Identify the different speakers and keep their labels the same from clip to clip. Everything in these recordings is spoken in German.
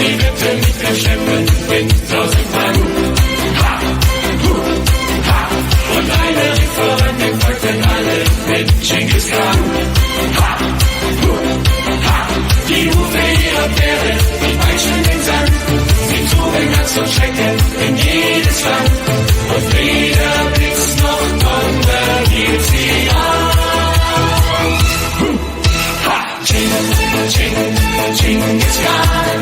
Speaker 1: die Wette mit dem Schleppen in 1000 Mann. Ha, hu, ha, und eine rief voran, dem folgten alle mit Genghis Khan. Ha, hu, ha, die Hufe ihrer Pferde, die peitschen den Sand. Sie trugen Angst und Schrecken in jedes Land. Und weder Blitz noch Donner hielt sie an. Ha, Genghis Khan.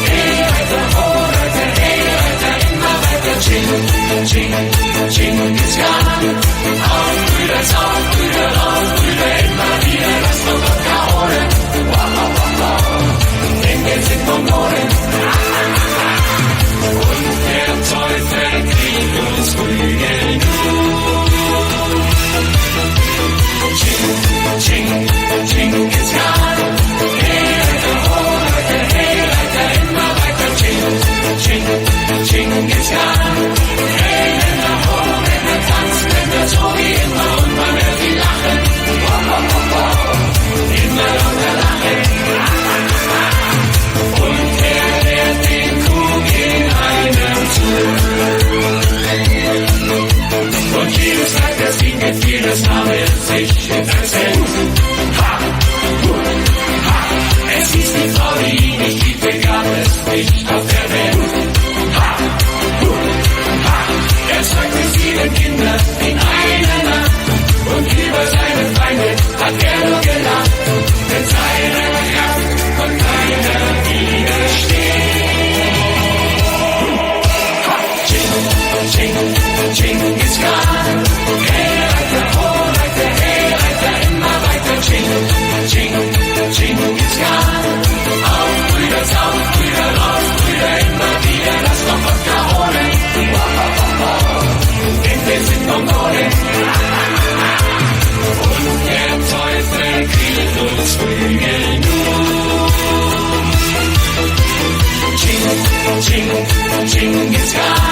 Speaker 1: Hey Reiter, oh Reiter, hey Reiter, immer weiter. Genghis Khan. Auf Brüder, auf Brüder, immer wieder. Lasst doch Wodka holen. Wow, wow, wow, wow. Denn wir sind Mongolen. Und der Teufel kriegt uns Prügel nur. Genghis Khan. Hey Reiter, oh Reiter, hey Reiter, immer weiter. Genghis Khan. Hey Männer, oh Männer, tanzen Männer, so wie immer. Und man hört sie lachen. Wow, wow, wow, wow. Immer lauter lachen. Und er lehrt den Krug in einem Zug. Und jedes Tag, das ihm gefiel, das nahm er sich in sein Zelt. Ha, hu, ha, es hieß die Frau, die ihn nicht liebte, gab es nicht auf der Welt. Ha, hu, ha, er zeugte 7 Kinder in einer Nacht. Und über seine Feinde hat er nur gelacht. Denn seiner Kraft konnte keiner widerstehen. Ha, Genghis Khan. Hey Reiter, oh Reiter, hey Reiter, immer weiter. Genghis Khan. Auf Brüder, auf Brüder, immer wieder. Lass doch Wodka holen. Wow, wow, wow, wow. Denn wir sind Mongolen. Und der Teufel kriegt uns Prügel nur. Genghis Khan.